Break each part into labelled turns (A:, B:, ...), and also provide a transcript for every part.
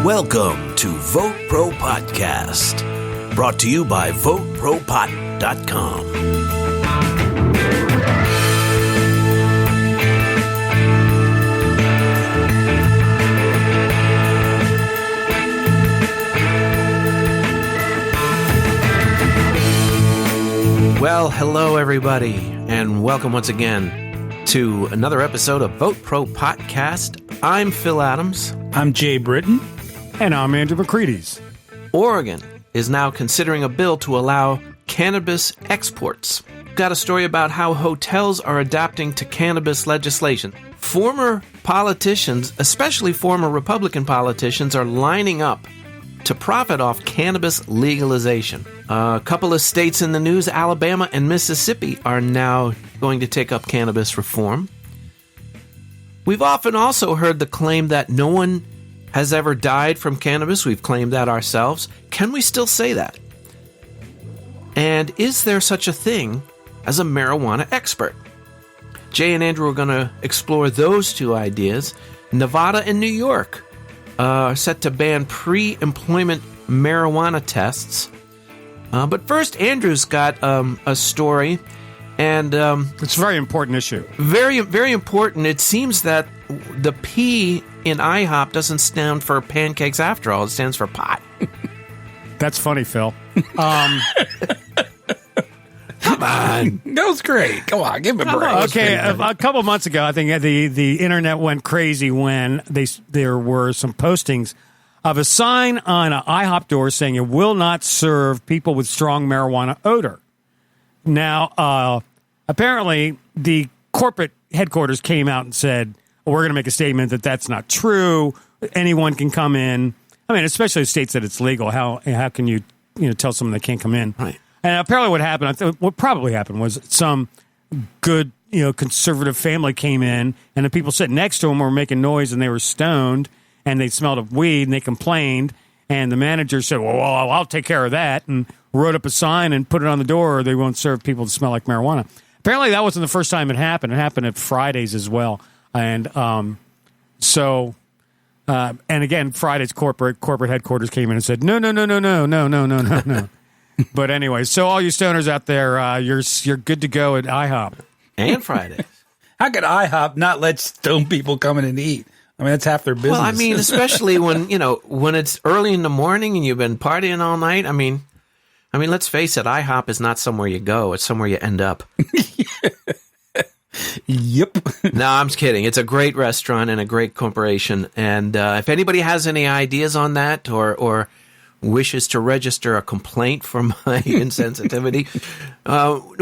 A: Welcome to VoteProPot-Cast, brought to you by VoteProPot.com. Well, hello everybody, and welcome once again to another episode of VoteProPot-Cast. I'm Phil Adams.
B: I'm Jay Britton.
C: And I'm Andrew McCready's.
A: Oregon is now considering a bill to allow cannabis exports. Got a story about how hotels are adapting to cannabis legislation. Former politicians, especially former Republican politicians, are lining up to profit off cannabis legalization. A couple of states in the news, Alabama and Mississippi, are now going to take up cannabis reform. We've often also heard the claim that no one has ever died from cannabis. We've claimed that ourselves. Can we still say that? And is there such a thing as a marijuana expert? Jay and Andrew are going to explore those two ideas. Nevada and New York are set to ban pre-employment marijuana tests. But first, Andrew's got a story, and
C: it's a very important issue.
A: Very, very important. It seems that the P in IHOP doesn't stand for pancakes after all. It stands for pot.
C: That's funny, Phil.
A: Come on.
B: That was great. Come on, give him a break.
C: Okay, a couple months ago, I think the internet went crazy when there were some postings of a sign on an IHOP door saying it will not serve people with strong marijuana odor. Now, apparently, the corporate headquarters came out and said, well, we're going to make a statement that that's not true. Anyone can come in. I mean, especially states that it's legal. How can you tell someone they can't come in?
A: Right.
C: And apparently what probably happened was some good, conservative family came in, and the people sitting next to them were making noise, and they were stoned, and they smelled of weed, and they complained, and the manager said, well, I'll take care of that, and wrote up a sign and put it on the door, or they won't serve people that smell like marijuana. Apparently that wasn't the first time it happened. It happened at Fridays as well. And and again, Friday's corporate headquarters came in and said, no. But anyway, so all you stoners out there, you're good to go at IHOP.
A: And Fridays.
B: How could IHOP not let stone people come in and eat? I mean, that's half their business.
A: Well, I mean, especially when it's early in the morning and you've been partying all night. I mean, let's face it, IHOP is not somewhere you go. It's somewhere you end up.
B: Yep.
A: No, I'm just kidding. It's a great restaurant and a great corporation. And if anybody has any ideas on that or wishes to register a complaint for my insensitivity,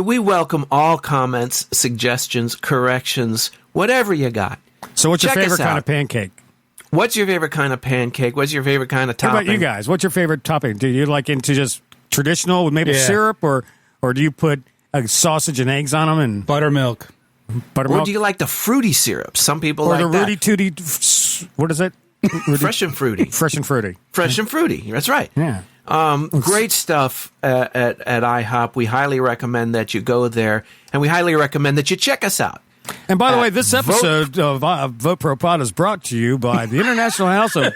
A: we welcome all comments, suggestions, corrections, whatever you got.
C: So what's your favorite kind of pancake?
A: What's your favorite kind of pancake? What's your favorite kind of topping?
C: How about you guys? What's your favorite topping? Do you like into just traditional with maple syrup, or do you put sausage and eggs on them and
B: buttermilk?
A: Or do you like the fruity syrup? Some people like
C: that. Or the Rudy Tooty, what is it?
A: Fresh and fruity.
C: Fresh and fruity.
A: Fresh and fruity. That's right.
C: Yeah.
A: Great stuff at IHOP. We highly recommend that you go there, and we highly recommend that you check us out.
C: And by the way, this episode of Vote Pro Pot is brought to you by the International House of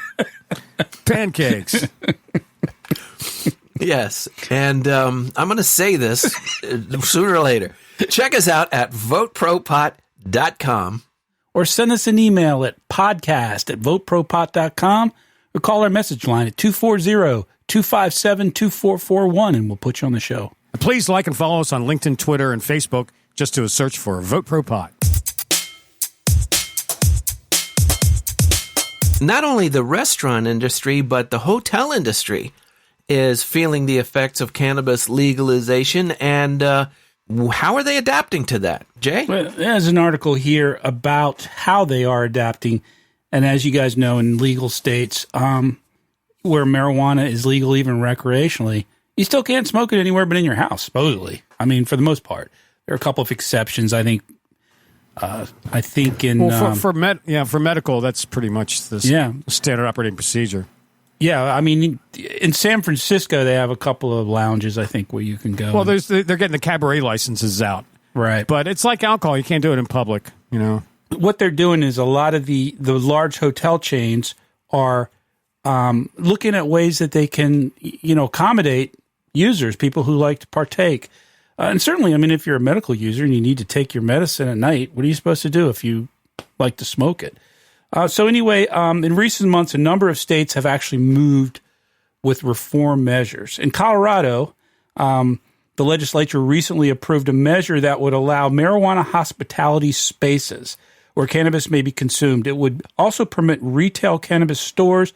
C: Pancakes.
A: Yes, and I'm going to say this sooner or later. Check us out at VoteProPot.com.
B: Or send us an email at podcast@VoteProPot.com, or call our message line at 240-257-2441, and we'll put you on the show.
C: Please like and follow us on LinkedIn, Twitter, and Facebook. Just do a search for Vote Pro Pot.
A: Not only the restaurant industry, but the hotel industry is feeling the effects of cannabis legalization. And how are they adapting to that, Jay?
B: Well, there's an article here about how they are adapting. And as you guys know, in legal states where marijuana is legal even recreationally, you still can't smoke it anywhere but in your house, supposedly. I mean, for the most part. There are a couple of exceptions, I think. In
C: for medical, that's pretty much the standard operating procedure.
B: Yeah, I mean, in San Francisco, they have a couple of lounges, I think, where you can go.
C: Well, they're getting the cabaret licenses out.
B: Right.
C: But it's like alcohol. You can't do it in public, you know.
B: What they're doing is a lot of the large hotel chains are looking at ways that they can, accommodate users, people who like to partake. And certainly, I mean, if you're a medical user and you need to take your medicine at night, what are you supposed to do if you like to smoke it? So anyway, in recent months, a number of states have actually moved with reform measures. In Colorado, the legislature recently approved a measure that would allow marijuana hospitality spaces where cannabis may be consumed. It would also permit retail cannabis stores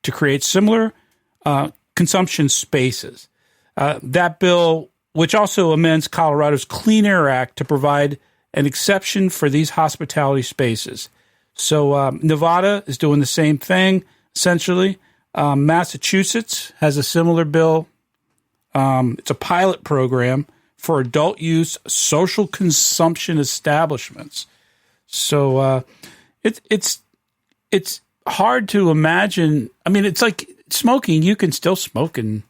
B: to create similar consumption spaces. That bill, which also amends Colorado's Clean Air Act to provide an exception for these hospitality spaces. So Nevada is doing the same thing, essentially. Massachusetts has a similar bill. It's a pilot program for adult use social consumption establishments. So it's hard to imagine. I mean, it's like smoking. You can still smoke in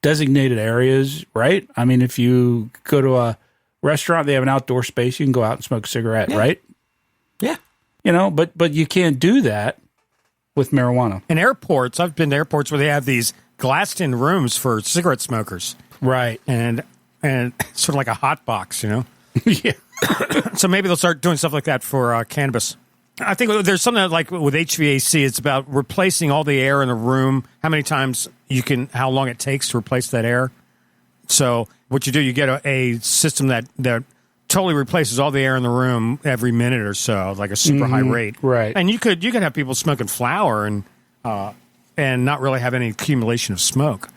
B: designated areas, right? I mean, if you go to a restaurant, they have an outdoor space. You can go out and smoke a cigarette, right?
A: Yeah.
B: But you can't do that with marijuana.
C: In airports, I've been to airports where they have these glassed-in rooms for cigarette smokers.
B: Right.
C: And sort of like a hot box,
B: Yeah.
C: So maybe they'll start doing stuff like that for cannabis. I think there's something like with HVAC, it's about replacing all the air in a room, how long it takes to replace that air. So what you do, you get a system that totally replaces all the air in the room every minute or so, like a super high rate.
B: Right.
C: And you could have people smoking flower and not really have any accumulation of smoke.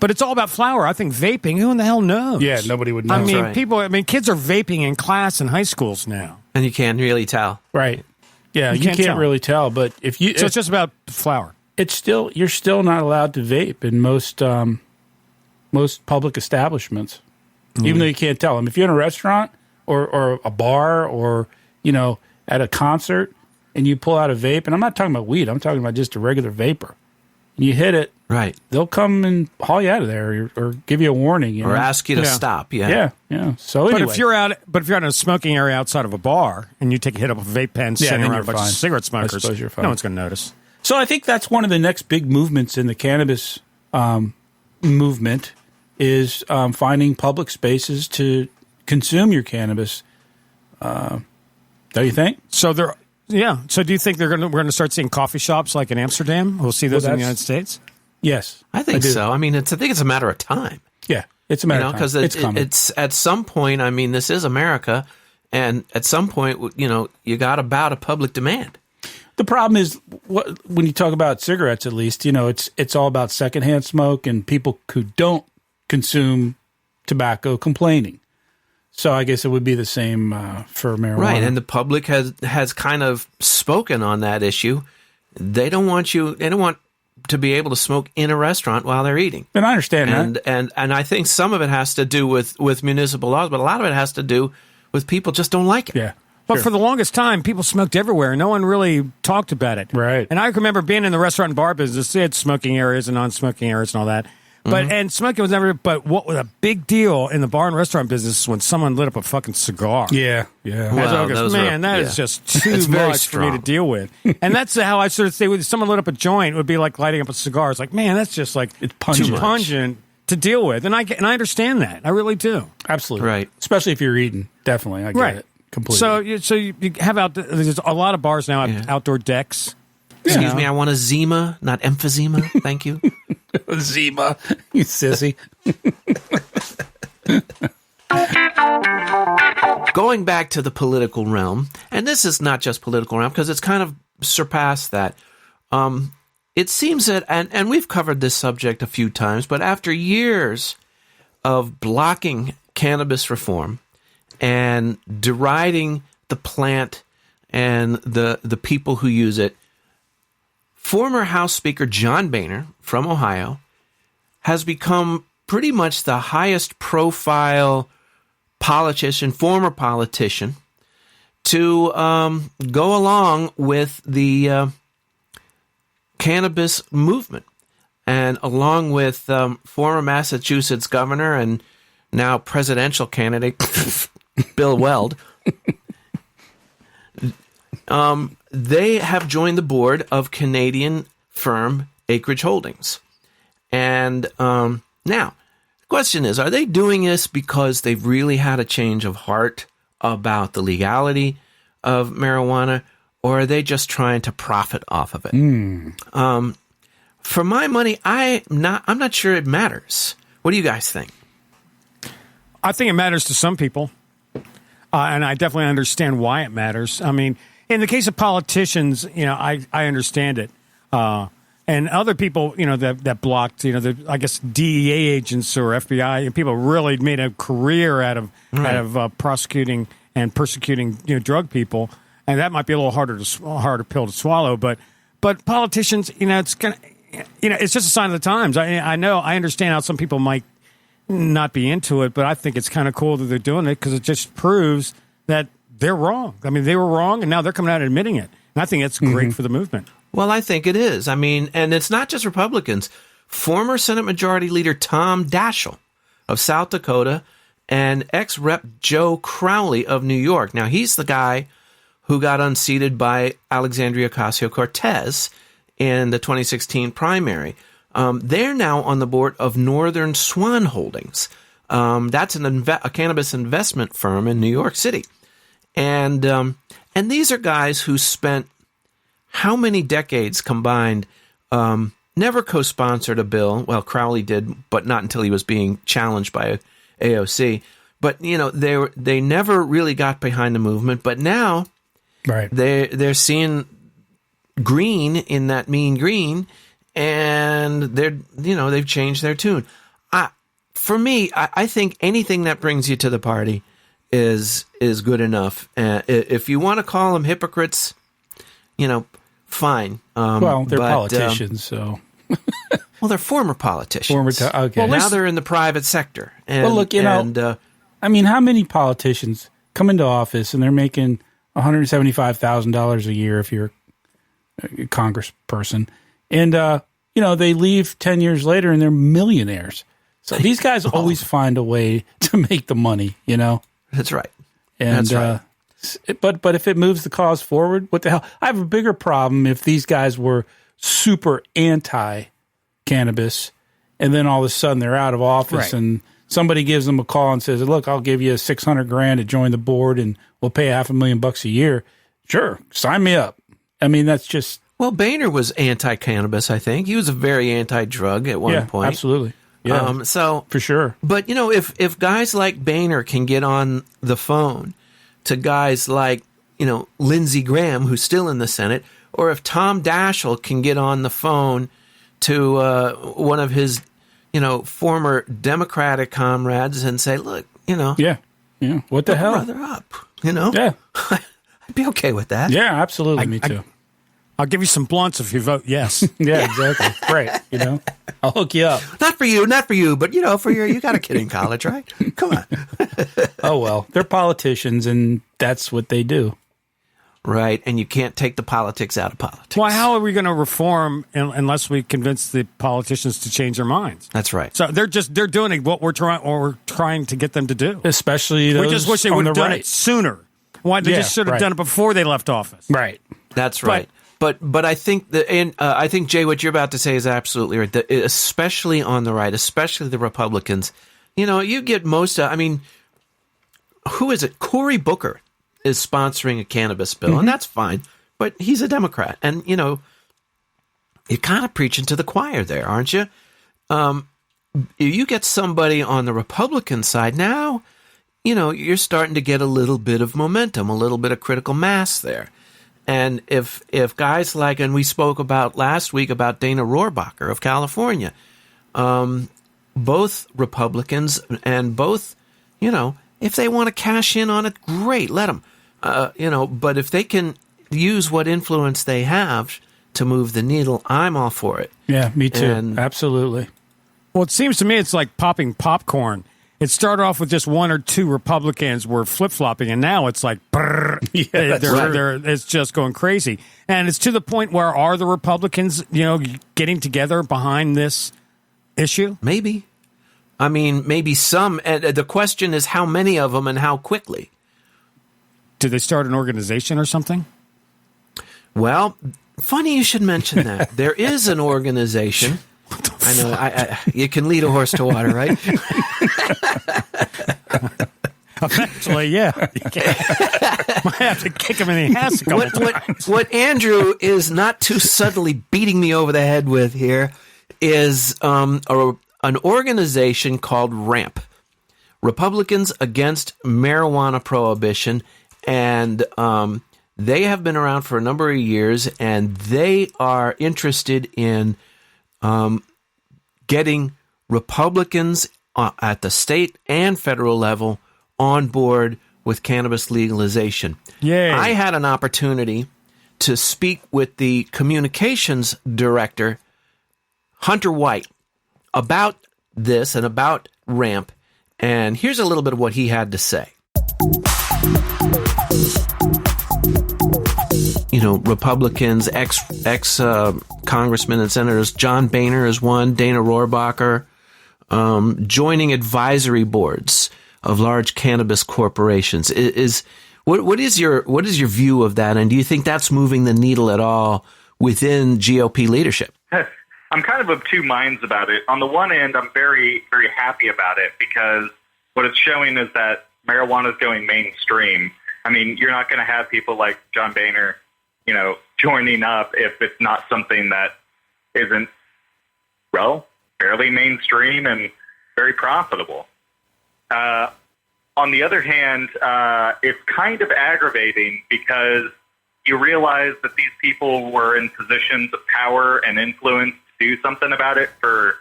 C: But it's all about flower. I think vaping, who in the hell knows?
B: Yeah, nobody would know.
C: I mean,
A: right.
C: Kids are vaping in class in high schools now.
A: And you can't really tell.
B: Right. Yeah, you can't really tell. But
C: So it's just about flower.
B: You're still not allowed to vape in most public establishments, even though you can't tell them. If you're in a restaurant or a bar or, at a concert and you pull out a vape, and I'm not talking about weed, I'm talking about just a regular vapor, and you hit it,
A: right?
B: They'll come and haul you out of there or give you a warning.
A: Or ask you to stop,
B: Yeah. So anyway.
C: But if you're in a smoking area outside of a bar and you take a hit of a vape pen sitting around a bunch of cigarette smokers,
B: I suppose you're fine.
C: No one's going to notice.
B: So I think that's one of the next big movements in the cannabis movement is finding public spaces to consume your cannabis. Don't you think?
C: So do you think we're going to start seeing coffee shops like in Amsterdam? We'll see those in the United States.
B: Yes,
A: I think so. I mean, I think it's a matter of time.
B: Yeah, it's a matter of time.
A: Because it's at some point. I mean, this is America, and at some point, you got about a public demand.
B: The problem is when you talk about cigarettes, at least, it's all about secondhand smoke and people who don't consume tobacco complaining. So I guess it would be the same for marijuana.
A: Right, and the public has kind of spoken on that issue. They don't want to be able to smoke in a restaurant while they're eating.
B: And I understand that.
A: And I think some of it has to do with municipal laws, but a lot of it has to do with people just don't like it.
B: Yeah.
C: But for the longest time, people smoked everywhere. No one really talked about it.
B: Right.
C: And I remember being in the restaurant and bar business. They had smoking areas and non-smoking areas and all that. But and smoking was never. But what was a big deal in the bar and restaurant business is when someone lit up a fucking cigar.
B: Yeah.
A: Well,
C: that is just too much for me to deal with. And that's how I sort of say, when someone lit up a joint, it would be like lighting up a cigar. It's like, man, that's just like
B: it's
C: too pungent to deal with. And I understand that. I really do.
B: Absolutely.
A: Right.
B: Especially if you're eating. Definitely, I get it completely.
C: So you have there's a lot of bars now have outdoor decks.
A: Excuse me, I want a Zima, not emphysema. Thank you.
B: Zima, you sissy.
A: Going back to the political realm, and this is not just political realm because it's kind of surpassed that. It seems that, and we've covered this subject a few times, but after years of blocking cannabis reform and deriding the plant and the people who use it, former House Speaker John Boehner from Ohio has become pretty much the highest profile former politician, to go along with the cannabis movement. And along with former Massachusetts governor and now presidential candidate Bill Weld, they have joined the board of Canadian firm acreage holdings. And now, the question is, are they doing this because they've really had a change of heart about the legality of marijuana, or are they just trying to profit off of it? For my money, I'm not sure it matters. What do you guys think?
C: I think it matters to some people, and I definitely understand why it matters. I mean, in the case of politicians, I understand it. And other people, that blocked, I guess DEA agents or FBI, and people really made a career out of prosecuting and persecuting, drug people, and that might be a little harder pill to swallow. But politicians, it's it's just a sign of the times. I understand how some people might not be into it, but I think it's kind of cool that they're doing it because it just proves that they're wrong. I mean, they were wrong, and now they're coming out and admitting it. And I think that's great for the movement.
A: Well, I think it is. I mean, and it's not just Republicans. Former Senate Majority Leader Tom Daschle of South Dakota and ex-Rep Joe Crowley of New York. Now, he's the guy who got unseated by Alexandria Ocasio-Cortez in the 2016 primary. They're now on the board of Northern Swan Holdings. That's a cannabis investment firm in New York City. And these are guys who spent how many decades combined, never co-sponsored a bill. Well, Crowley did, but not until he was being challenged by AOC. But, they never really got behind the movement. But now they're seeing green in that mean green, and they've changed their tune. For me, I think anything that brings you to the party is good enough. If you want to call them hypocrites, fine.
B: Well, they're politicians, so.
A: Well, they're former politicians.
B: Okay.
A: Well, now they're in the private sector. And,
B: well, look, I mean, how many politicians come into office and they're making $175,000 a year if you're a congressperson, and they leave 10 years later and they're millionaires. So these guys always find a way to make the money.
A: That's right.
B: And
A: That's right.
B: But if it moves the cause forward, what the hell? I have a bigger problem if these guys were super anti-cannabis, and then all of a sudden they're out of office, and somebody gives them a call and says, "Look, I'll give you $600,000 to join the board, and we'll pay $500,000 a year." Sure, sign me up. I mean, that's just.
A: Well, Boehner was anti-cannabis. I think he was a very anti-drug at one point.
B: Absolutely. Yeah,
A: so
B: for sure.
A: But if guys like Boehner can get on the phone to guys like Lindsey Graham, who's still in the Senate, or if Tom Daschle can get on the phone to one of his former Democratic comrades and say, "Look,
B: what the hell,
A: brother up," I'd be okay with that.
B: Yeah, absolutely. Me too.
C: I'll give you some blunts if you vote yes.
B: Yeah, exactly. Right. I'll hook you up.
A: Not for you, but for you got a kid in college, right? Come on.
B: Oh, well, they're politicians and that's what they do.
A: Right. And you can't take the politics out of politics.
C: Well, how are we going to reform unless we convince the politicians to change their minds?
A: That's right.
C: So they're doing what we're trying to get them to do.
B: Especially those
C: we just wish they would have done it sooner. Why they just should have done it before they left office.
B: Right.
A: That's right. But I think I think, Jay, what you're about to say is absolutely right. Especially on the right, especially the Republicans. You get most of. I mean, who is it? Cory Booker is sponsoring a cannabis bill, and that's fine. But he's a Democrat, and you're kind of preaching to the choir there, aren't you? You get somebody on the Republican side now. You're starting to get a little bit of momentum, a little bit of critical mass there. And if guys like, and we spoke about last week about Dana Rohrabacher of California, both Republicans and both, if they want to cash in on it, great, let them, but if they can use what influence they have to move the needle, I'm all for it.
B: Yeah, me too. Absolutely.
C: Well, it seems to me it's like popping popcorn. It started off with just one or two Republicans were flip-flopping, and now it's like, it's just going crazy. And it's to the point where are the Republicans, getting together behind this issue?
A: Maybe. I mean, maybe some. And the question is how many of them and how quickly.
C: Do they start an organization or something?
A: Well, Funny you should mention that. There is an organization. I know. You can lead a horse to water, right?
C: Eventually, yeah. Might have to kick him in the ass a couple times.
A: What Andrew is not too subtly beating me over the head with here is an organization called RAMP, Republicans Against Marijuana Prohibition, and they have been around for a number of years, and they are interested in getting Republicans at the state and federal level on board with cannabis legalization.
C: Yay.
A: I had an opportunity to speak with the communications director, Hunter White, about this and about RAMP, and here's a little bit of what he had to say. You know, Republicans, ex-congressmen and senators, John Boehner is one, Dana Rohrabacher, joining advisory boards of large cannabis corporations. What is your view of that, and do you think that's moving the needle at all within GOP leadership?
D: I'm kind of two minds about it. On the one end, I'm very, very happy about it because what it's showing is that marijuana is going mainstream. I mean, you're not going to have people like John Boehner, you know, joining up if it's not something that isn't, well, fairly mainstream and very profitable. On the other hand, it's kind of aggravating because you realize that these people were in positions of power and influence to do something about it for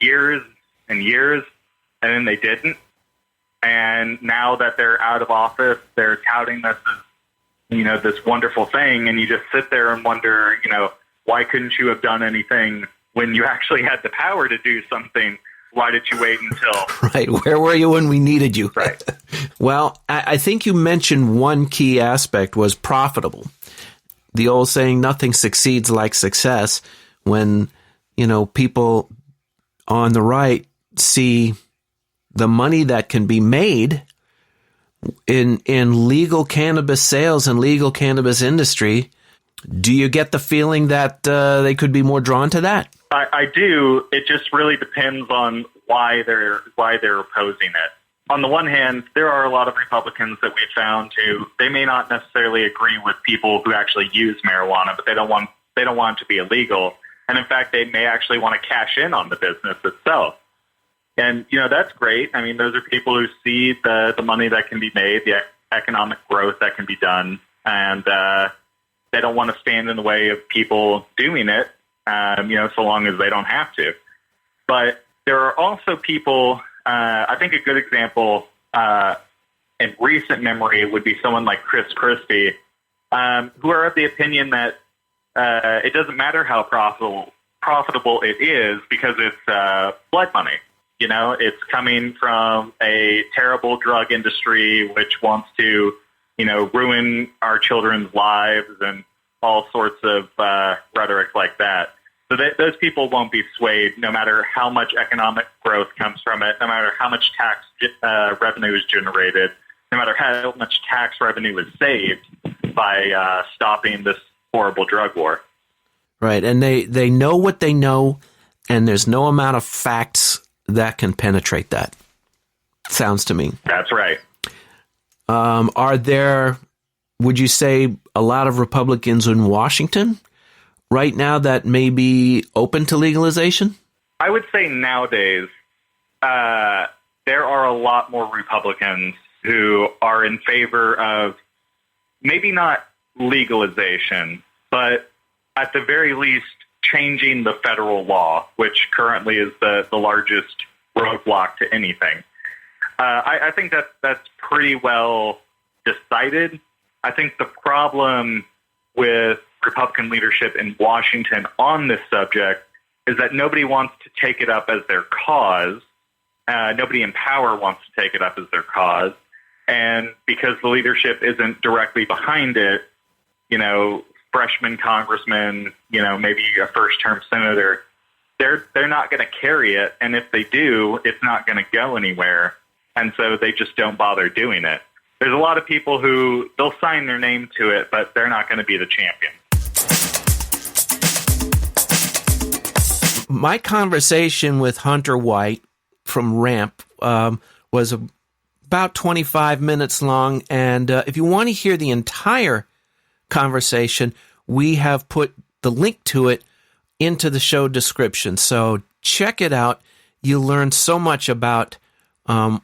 D: years and years, and then they didn't. And now that they're out of office, they're touting this as, you know, this wonderful thing, and you just sit there and wonder, you know, why couldn't you have done anything when you actually had the power to do something? Why did you wait until?
A: Right. Where were you when we needed you?
D: Right.
A: Well, I think you mentioned one key aspect was profitable. The old saying, nothing succeeds like success. When, you know, people on the right see the money that can be made in legal cannabis sales and legal cannabis industry, do you get the feeling that they could be more drawn to that?
D: I do. It just really depends on why they're opposing it. On the one hand, there are a lot of Republicans that we've found who they may not necessarily agree with people who actually use marijuana, but they don't want it to be illegal. And in fact, they may actually want to cash in on the business itself. And, you know, that's great. I mean, those are people who see the money that can be made, the economic growth that can be done, and they don't want to stand in the way of people doing it, you know, so long as they don't have to. But there are also people, I think a good example in recent memory would be someone like Chris Christie, who are of the opinion that it doesn't matter how profitable it is because it's blood money. You know, it's coming from a terrible drug industry which wants to, you know, ruin our children's lives and all sorts of rhetoric like that. So those people won't be swayed no matter how much economic growth comes from it, no matter how much tax revenue is generated, no matter how much tax revenue is saved by stopping this horrible drug war.
A: Right, and they know what they know, and there's no amount of facts that can penetrate that. Sounds to me.
D: That's right.
A: Are there, would you say, a lot of Republicans in Washington right now that may be open to legalization?
D: I would say nowadays there are a lot more Republicans who are in favor of maybe not legalization, but at the very least changing the federal law, which currently is the largest roadblock to anything. I think that's pretty well decided. I think the problem with Republican leadership in Washington on this subject is that nobody wants to take it up as their cause. Nobody in power wants to take it up as their cause. And because the leadership isn't directly behind it, you know, freshman congressman, you know, maybe a first-term senator, they're not going to carry it. And if they do, it's not going to go anywhere. And so they just don't bother doing it. There's a lot of people who they'll sign their name to it, but they're not going to be the champion.
A: my conversation with Hunter White from RAMP was about 25 minutes long, and if you want to hear the entire conversation, we have put the link to it into the show description. So check it out. You'll learn so much about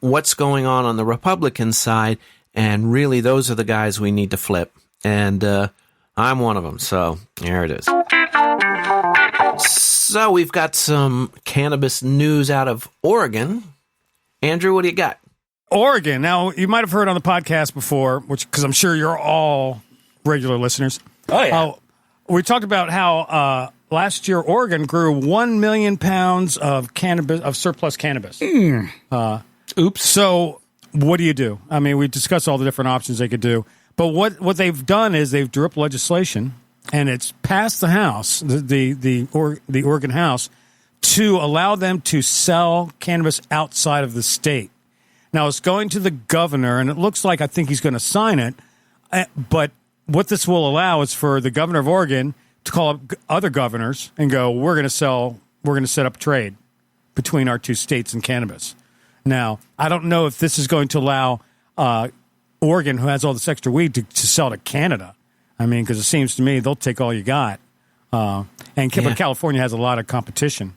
A: what's going on the Republican side, and really those are the guys we need to flip. And I'm one of them, so there it is. So we've got some cannabis news out of Oregon. Andrew, what do you got?
C: Oregon. Now, you might have heard on the podcast before, because I'm sure you're all regular listeners.
B: Oh, yeah.
C: We talked about how last year Oregon grew 1 million pounds of cannabis, of surplus cannabis.
B: Oops.
C: So what do you do? I mean, we discussed all the different options they could do. But what they've done is they've drew up legislation, and it's passed the House, the Oregon House, to allow them to sell cannabis outside of the state. Now, it's going to the governor, and it looks like I think he's going to sign it. But what this will allow is for the governor of Oregon to call up other governors and go, we're going to set up trade between our two states in cannabis. Now, I don't know if this is going to allow Oregon, who has all this extra weed, to sell to Canada. I mean, because it seems to me they'll take all you got. But California has a lot of competition.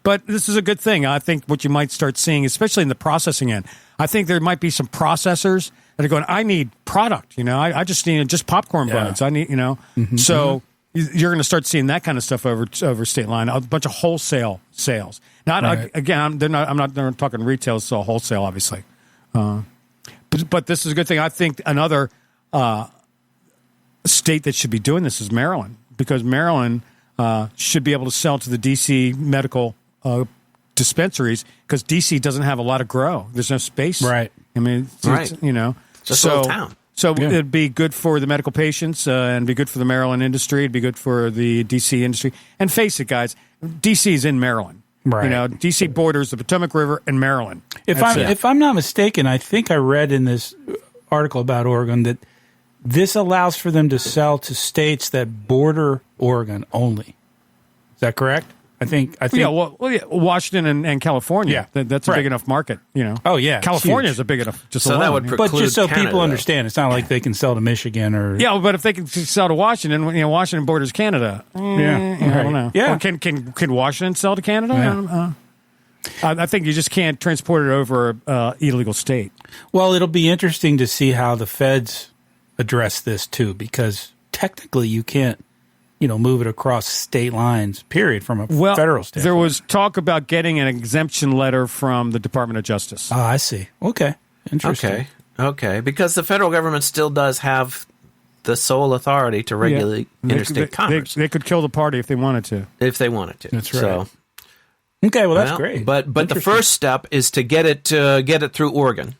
C: But this is a good thing. I think what you might start seeing, especially in the processing end, I think there might be some processors that are going, I need product. I just need just popcorn buds. I need, So you're going to start seeing that kind of stuff over state line. A bunch of wholesale sales. Again, I'm not talking retail, so wholesale, obviously. But this is a good thing. I think another state that should be doing this is Maryland, because Maryland should be able to sell to the D.C. medical dispensaries, because D.C. doesn't have a lot of grow. There's no space.
B: Right.
C: I mean,
A: It's a little town.
C: So it'd be good for the medical patients, and be good for the Maryland industry. It'd be good for the D.C. industry. And face it, guys, D.C. is in Maryland.
B: Right.
C: D.C. borders the Potomac River and Maryland.
B: If I'm not mistaken, I think I read in this article about Oregon that this allows for them to sell to states that border Oregon only. Is that correct? I think.
C: Yeah, Washington and California.
B: Yeah,
C: that's a big enough market.
B: Oh yeah,
C: California is a big enough.
A: That would preclude
B: but just so
A: Canada,
B: people understand, it's not like they can sell to Michigan or.
C: Yeah, but if they can sell to Washington, Washington borders Canada. I don't know.
B: Yeah,
C: well, can Washington sell to Canada?
B: Yeah.
C: I think you just can't transport it over illegal state.
B: Well, it'll be interesting to see how the feds address this too, because technically you can't, move it across state lines, period, from a federal standpoint.
C: There was talk about getting an exemption letter from the Department of Justice.
B: Oh, I see. Okay. Interesting.
A: Okay. Because the federal government still does have the sole authority to regulate interstate commerce.
C: They could kill the party if they wanted to.
A: If they wanted to.
B: That's right.
A: So,
B: okay, well, that's great.
A: But the first step is to get it through Oregon.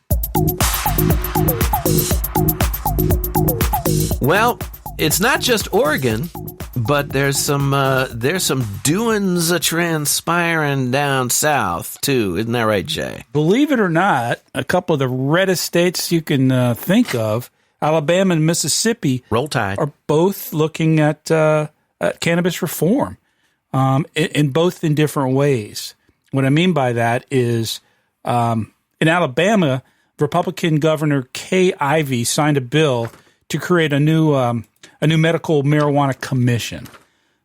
A: Well, it's not just Oregon, but there's some doings transpiring down south too. Isn't that right, Jay?
B: Believe it or not, a couple of the reddest states you can think of, Alabama and Mississippi,
A: Roll Tide,
B: are both looking at cannabis reform, in both in different ways. What I mean by that is, in Alabama, Republican Governor Kay Ivey signed a bill to create a new medical marijuana commission.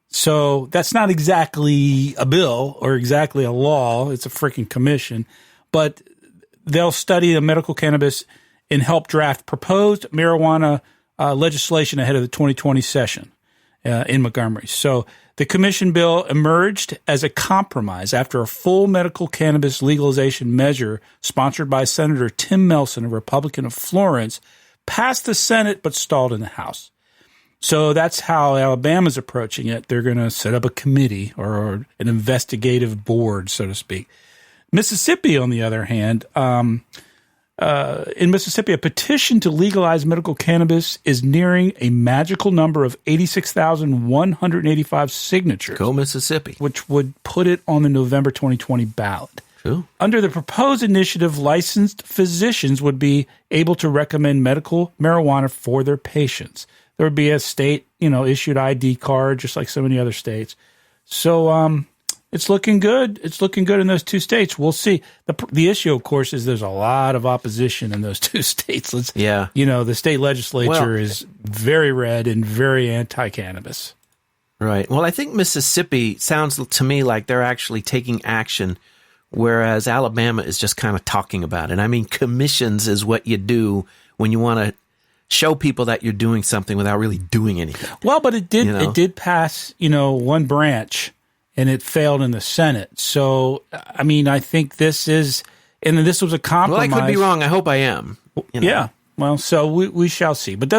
B: So that's not exactly a bill or exactly a law. It's a freaking commission. But they'll study the medical cannabis and help draft proposed marijuana legislation ahead of the 2020 session in Montgomery. So the commission bill emerged as a compromise after a full medical cannabis legalization measure sponsored by Senator Tim Melson, a Republican of Florence, passed the Senate but stalled in the House. So that's how Alabama's approaching it. They're going to set up a committee or an investigative board, so to speak. Mississippi, on the other hand, in Mississippi, a petition to legalize medical cannabis is nearing a magical number of 86,185 signatures.
A: Go Mississippi.
B: Which would put it on the November 2020 ballot.
A: True.
B: Under the proposed initiative, licensed physicians would be able to recommend medical marijuana for their patients. There would be a state, issued ID card, just like so many other states. So It's looking good. It's looking good in those two states. We'll see. The issue, of course, is there's a lot of opposition in those two states. The state legislature is very red and very anti-cannabis.
A: Right. Well, I think Mississippi sounds to me like they're actually taking action, whereas Alabama is just kind of talking about it. I mean, commissions is what you do when you want to show people that you're doing something without really doing anything.
B: Well, but it did pass, one branch. And it failed in the Senate. So, I mean, I think this was a compromise.
A: Well, I could be wrong. I hope I am.
B: Yeah. Well, so we shall see. But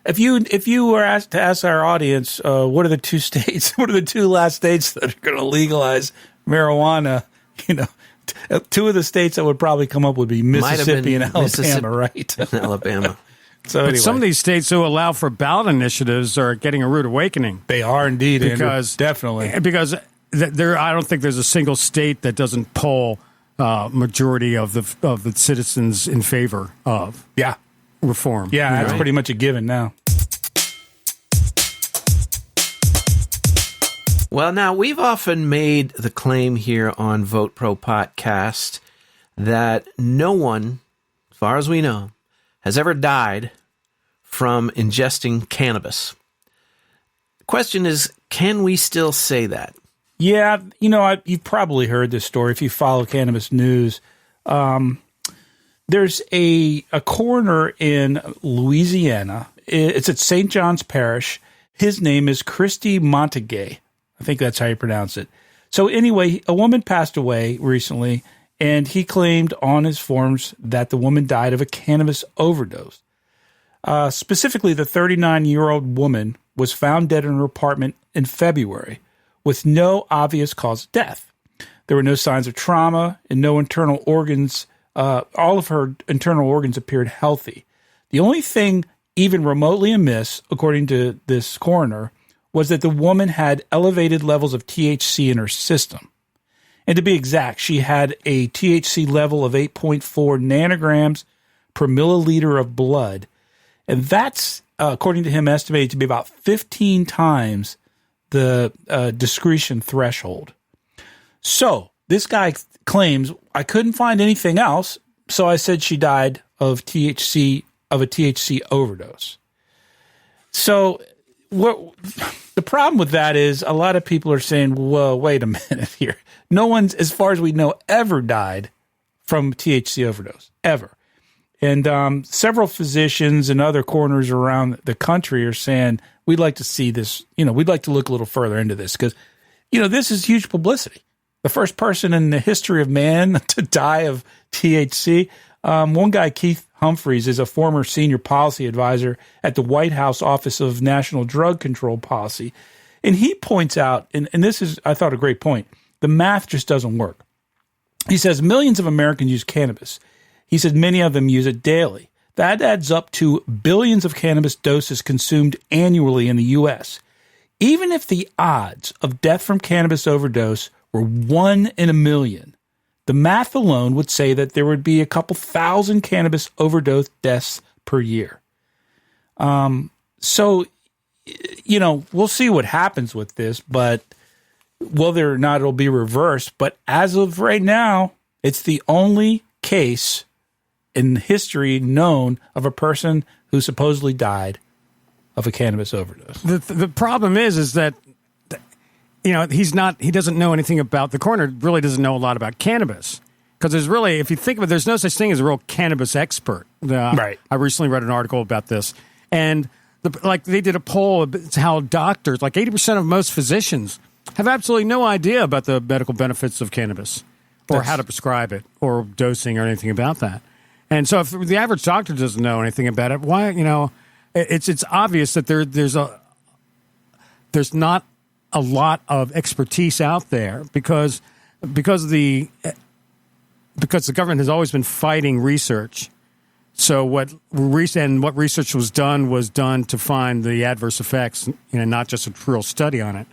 B: if you were asked to ask our audience, what are the two states? What are the two last states that are going to legalize marijuana? Two of the states that would probably come up would be Mississippi and Alabama, right?
A: Alabama.
B: So anyway.
C: Some of these states who allow for ballot initiatives are getting a rude awakening.
B: They are indeed,
C: because
B: Andrew. Definitely.
C: Because I don't think there's a single state that doesn't poll majority of the citizens in favor of reform.
B: Yeah, that's pretty much a given now.
A: Well, now we've often made the claim here on VoteProPot-Cast that no one, as far as we know, has ever died from ingesting cannabis. The question is, can we still say that?
B: Yeah, you've probably heard this story if you follow cannabis news. There's a coroner in Louisiana. It's at St. John's Parish. His name is Christy Montague. I think that's how you pronounce it. So anyway, a woman passed away recently, and he claimed on his forms that the woman died of a cannabis overdose. Specifically, the 39-year-old woman was found dead in her apartment in February with no obvious cause of death. There were no signs of trauma and no internal organs. All of her internal organs appeared healthy. The only thing even remotely amiss, according to this coroner, was that the woman had elevated levels of THC in her system. And to be exact, she had a THC level of 8.4 nanograms per milliliter of blood. And that's, according to him, estimated to be about 15 times the discretion threshold. So this guy claims, I couldn't find anything else, so I said she died of a THC overdose. So the problem with that is a lot of people are saying, well, wait a minute here. No one's, as far as we know, ever died from THC overdose, ever. And several physicians and other coroners around the country are saying, we'd like to see this, we'd like to look a little further into this because, this is huge publicity. The first person in the history of man to die of THC. One guy, Keith Humphreys, is a former senior policy advisor at the White House Office of National Drug Control Policy. And he points out, and this is, I thought, a great point, the math just doesn't work. He says millions of Americans use cannabis. He said many of them use it daily. That adds up to billions of cannabis doses consumed annually in the U.S. Even if the odds of death from cannabis overdose were 1 in a million, the math alone would say that there would be a couple thousand cannabis overdose deaths per year. So, we'll see what happens with this, but whether or not it'll be reversed. But as of right now, it's the only case in history known of a person who supposedly died of a cannabis overdose.
C: The problem is that, he doesn't know anything about, the coroner really doesn't know a lot about cannabis. Because there's really, if you think of it, there's no such thing as a real cannabis expert.
B: Right.
C: I recently read an article about this. And they did a poll about how doctors, 80% of most physicians, have absolutely no idea about the medical benefits of cannabis or how to prescribe it or dosing or anything about that. And so if the average doctor doesn't know anything about it, why, it's obvious that there's not a lot of expertise out there because the government has always been fighting research. So what research was done to find the adverse effects, not just a real study on it.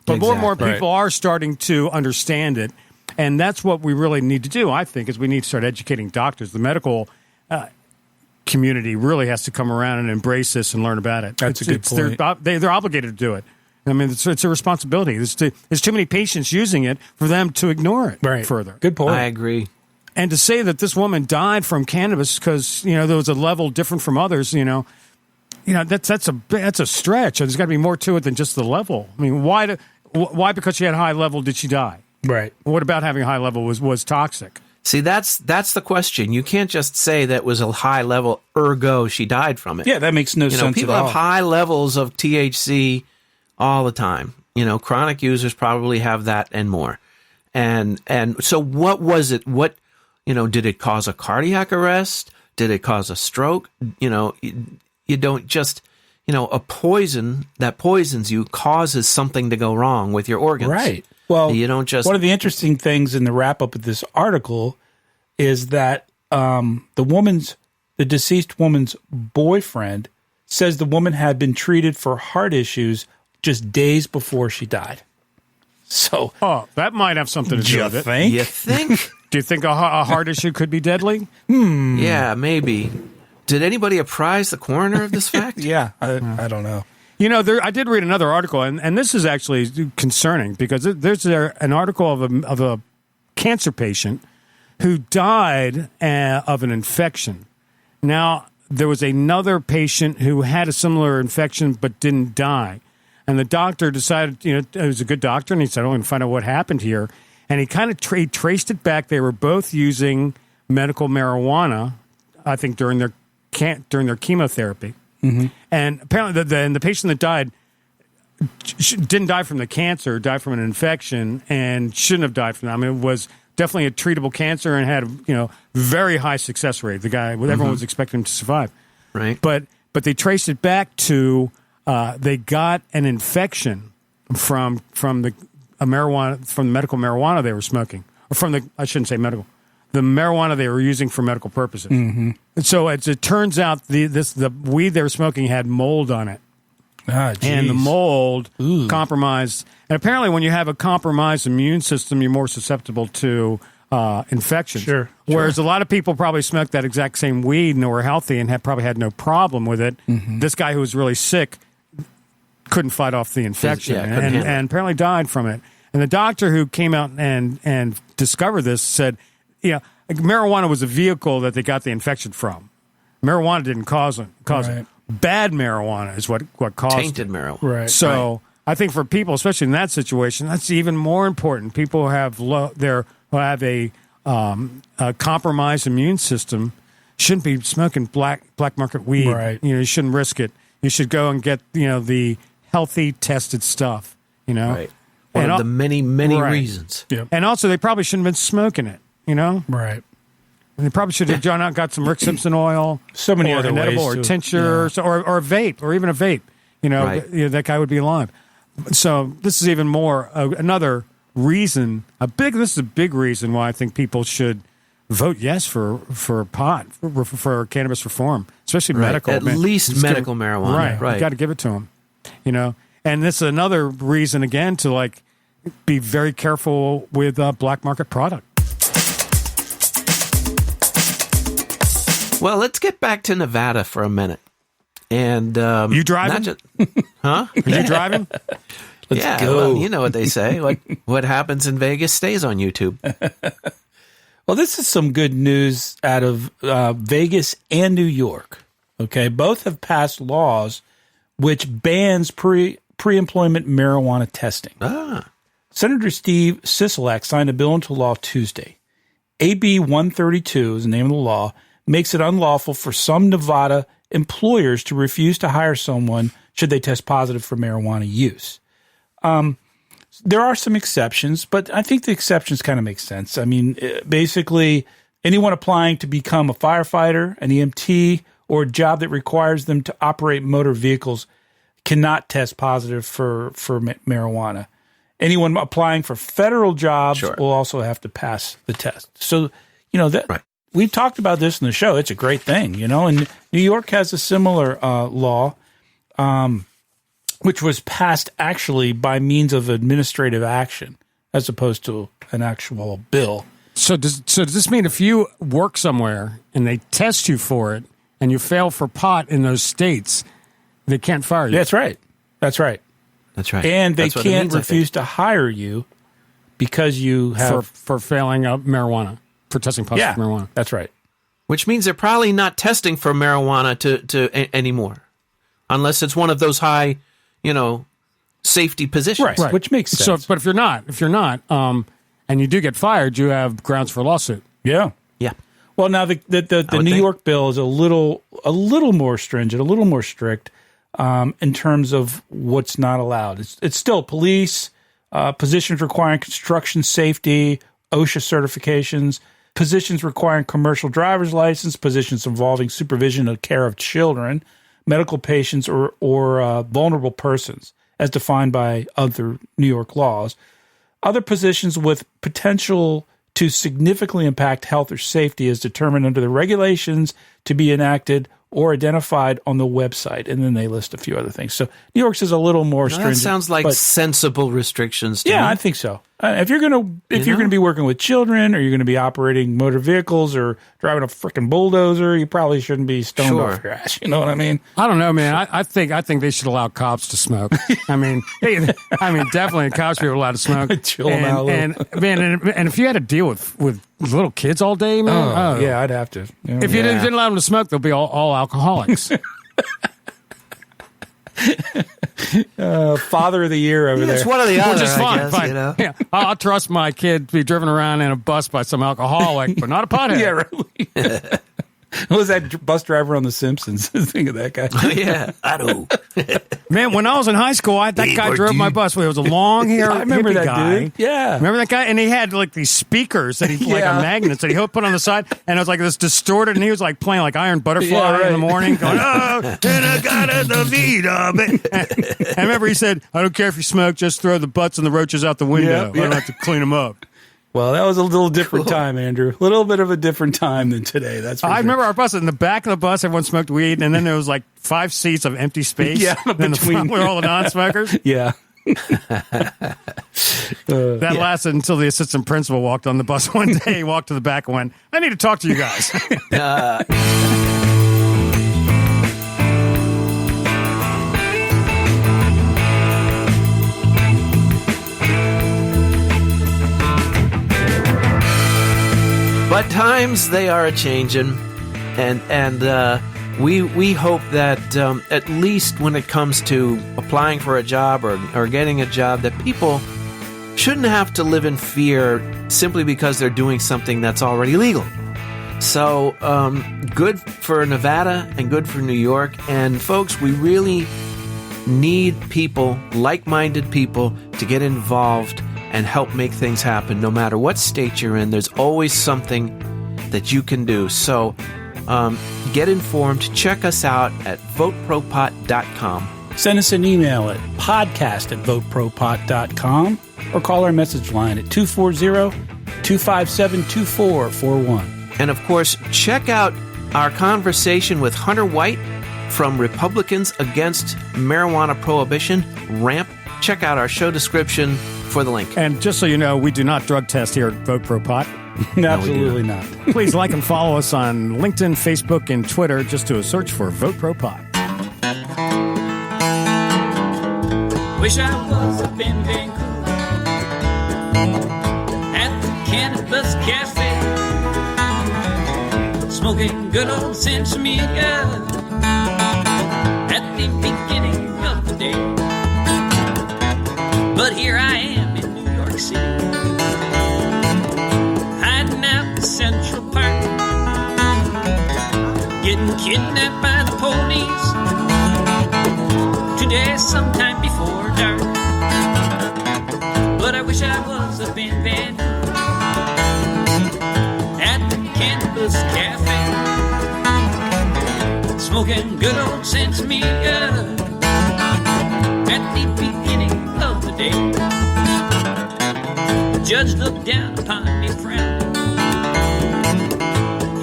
C: But more and more people are starting to understand it. And that's what we really need to do, I think, is we need to start educating doctors. The medical community really has to come around and embrace this and learn about it.
B: That's a good point.
C: They're obligated to do it. I mean, it's a responsibility. There's too many patients using it for them to ignore it further.
B: Good point.
A: I agree.
C: And to say that this woman died from cannabis because there was a level different from others, that's a stretch. There's got to be more to it than just the level. I mean, why because she had a high level did she die?
B: Right.
C: What about having a high level was toxic?
A: See, that's the question. You can't just say that was a high level, ergo she died from it.
B: Yeah, that makes no sense
A: people
B: at all.
A: have high levels of THC all the time. Chronic users probably have that and more. And so what was it? What, did it cause a cardiac arrest? Did it cause a stroke? You don't just, a poison that poisons you causes something to go wrong with your organs.
B: Right. Well,
A: you don't just.
B: One of the interesting things in the wrap up of this article is that the deceased woman's boyfriend says the woman had been treated for heart issues just days before she died. So,
C: that might have something to do with it.
A: You think?
C: Do you think a heart issue could be deadly?
A: Yeah, maybe. Did anybody apprise the coroner of this fact?
B: Yeah, I don't know.
C: I did read another article, and this is actually concerning because there's an article of a cancer patient who died of an infection. Now, there was another patient who had a similar infection but didn't die. And the doctor decided, it was a good doctor, and he said, I'm going to find out what happened here. And he kind of traced it back. They were both using medical marijuana, I think, during their chemotherapy. Mm-hmm. And apparently the patient that died didn't die from the cancer, died from an infection, and shouldn't have died from that. I mean, it was definitely a treatable cancer and had very high success rate. The guy, everyone was expecting him to survive.
A: Right.
C: But they traced it back to they got an infection from the medical marijuana they were smoking, or I shouldn't say medical. The marijuana they were using for medical purposes. Mm-hmm. And so as it turns out, the weed they were smoking had mold on it. And the mold compromised. And apparently when you have a compromised immune system, you're more susceptible to infections.
B: Sure.
C: Whereas a lot of people probably smoked that exact same weed and were healthy and probably had no problem with it. Mm-hmm. This guy who was really sick couldn't fight off the infection and apparently died from it. And the doctor who came out and discovered this said, marijuana was a vehicle that they got the infection from. Marijuana didn't cause it. Bad marijuana is what caused
A: tainted
C: it.
A: marijuana.
B: Right.
C: So I think for people, especially in that situation, that's even more important. People who have a compromised immune system shouldn't be smoking black market weed.
B: Right.
C: You shouldn't risk it. You should go and get the healthy tested stuff.
A: Right. One of the many reasons.
B: Yep.
C: And also, they probably shouldn't have been smoking it.
B: Right.
C: And they probably should have got some Rick Simpson oil,
B: so many
C: or
B: other
C: an edible,
B: ways,
C: or tincture, or a vape, or even a vape. That guy would be alive. So this is even more another reason. This is a big reason why I think people should vote yes for pot for cannabis reform, especially medical.
A: At least medical marijuana. Right.
C: You got to give it to them. And this is another reason again to be very careful with black market product.
A: Well, let's get back to Nevada for a minute. And
C: you driving?
A: Huh?
C: Are you driving?
B: Let's go.
A: Well, you know what they say. What happens in Vegas stays on YouTube.
B: Well, this is some good news out of Vegas and New York. Okay, both have passed laws which bans pre-employment marijuana testing. Senator Steve Sisolak signed a bill into law Tuesday. AB 132 is the name of the law, makes it unlawful for some Nevada employers to refuse to hire someone should they test positive for marijuana use. There are some exceptions, but I think the exceptions kind of make sense. I mean, basically, anyone applying to become a firefighter, an EMT, or a job that requires them to operate motor vehicles cannot test positive for marijuana. Anyone applying for federal jobs will also have to pass the test. So, we've talked about this in the show. It's a great thing, and New York has a similar law, which was passed actually by means of administrative action as opposed to an actual bill.
C: So does this mean if you work somewhere and they test you for it and you fail for pot in those states, they can't fire you?
B: That's right.
A: That's right.
B: And they
A: That's what it
B: can't
A: means, I think.
B: refuse to hire you because you have...
C: for failing marijuana, for testing positive for marijuana.
B: That's right.
A: Which means they're probably not testing for marijuana anymore, unless it's one of those high, safety positions.
B: Right. Which makes sense.
C: So, but if you're not, and you do get fired, you have grounds for a lawsuit.
B: Yeah.
A: Yeah.
B: Well, now the New York bill is a little more stringent, a little more strict in terms of what's not allowed. It's still police, positions requiring construction safety, OSHA certifications, positions requiring commercial driver's license, positions involving supervision of care of children, medical patients, or vulnerable persons, as defined by other New York laws. Other positions with potential to significantly impact health or safety is determined under the regulations to be enacted or identified on the website. And then they list a few other things. So New York's is a little more stringent.
A: That sounds like sensible restrictions to me.
B: I think so. If you're going to be working with children, or you're going to be operating motor vehicles or driving a freaking bulldozer, you probably shouldn't be stoned off your ass. You know what I mean?
C: I don't know, man. I think they should allow cops to smoke. I mean, definitely cops should be allowed to smoke.
B: Chill them out a little.
C: And if you had to deal with little kids all day, man.
B: Yeah, I'd have to.
C: If you didn't allow them to smoke, they'll be all alcoholics.
B: Father of the year over there.
A: It's one of the other,
C: Which is fine.
A: I guess,
C: Yeah, I'll trust my kid to be driven around in a bus by some alcoholic, but not a pothead.
B: Yeah, right. What was that bus driver on The Simpsons? Think of that guy.
A: Yeah, I do.
C: Man, when I was in high school, that guy drove my bus. It was a long-haired
B: I remember
C: hippie
B: that
C: guy.
B: dude. Yeah.
C: Remember that guy? And he had like these speakers that he like a magnets that he put on the side, and it was like this distorted, and he was like playing like Iron Butterfly in the morning, going, oh, and I got the Vita. I remember he said, I don't care if you smoke, just throw the butts and the roaches out the window. I don't have to clean them up.
B: Well, that was a little different time, Andrew. A little bit of a different time than today. That's for
C: I
B: sure.
C: remember our bus. In the back of the bus, everyone smoked weed, and then there was like 5 seats of empty space.
B: Yeah,
C: and then the front were all the non-smokers.
B: Yeah.
C: That lasted until the assistant principal walked on the bus one day. He walked to the back and went, I need to talk to you guys.
A: But times, they are a-changin', and we hope that at least when it comes to applying for a job or getting a job, that people shouldn't have to live in fear simply because they're doing something that's already legal. So good for Nevada and good for New York. And folks, we really need people, like-minded people, to get involved and help make things happen. No matter what state you're in, there's always something that you can do. So get informed. Check us out at VoteProPot.com.
B: Send us an email at podcast@VoteProPot.com or call our message line at 240-257-2441.
A: And of course, check out our conversation with Hunter White from Republicans Against Marijuana Prohibition, RAMP. Check out our show description for the link.
C: And just so you know, we do not drug test here at Vote Pro Pot.
B: Absolutely not.
C: Please like and follow us on LinkedIn, Facebook, and Twitter. Just do a search for Vote Pro Pot.
E: Wish I was up in Vancouver at the Cannabis Cafe, smoking good old Sensimilla at the beginning of the day. But here I am in New York City, hiding out in Central Park, getting kidnapped by the police today sometime before dark. But I wish I was up in Vancouver at the Cannabis Cafe, smoking good old Sensimilla at the beginning of the day. The judge looked down upon me, frowned.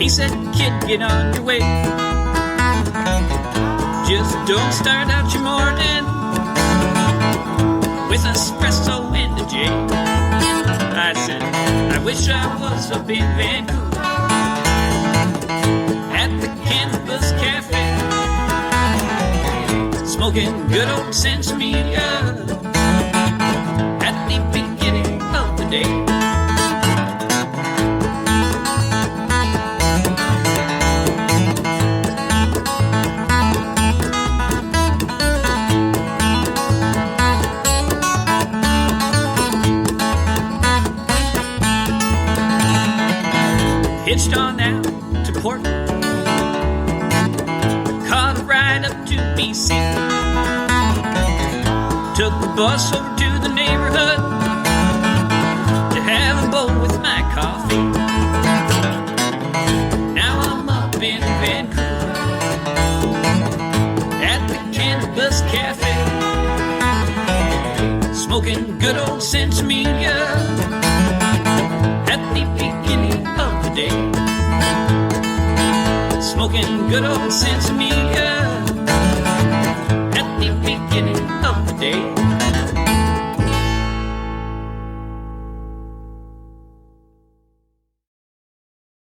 E: He said, kid, get on your way. Just don't start out your morning with espresso and a J. I said, I wish I was up in Vancouver at the Cannabis Cafe, Smoking good old sense media at the beginning of the day. Hitched on out to Portland, caught a ride up to BC, took the bus over to the neighborhood to have a bowl with my coffee. Now I'm up in Vancouver at the Cannabis Cafe, smoking good old sense media at the beginning of the day. Smoking good old sense media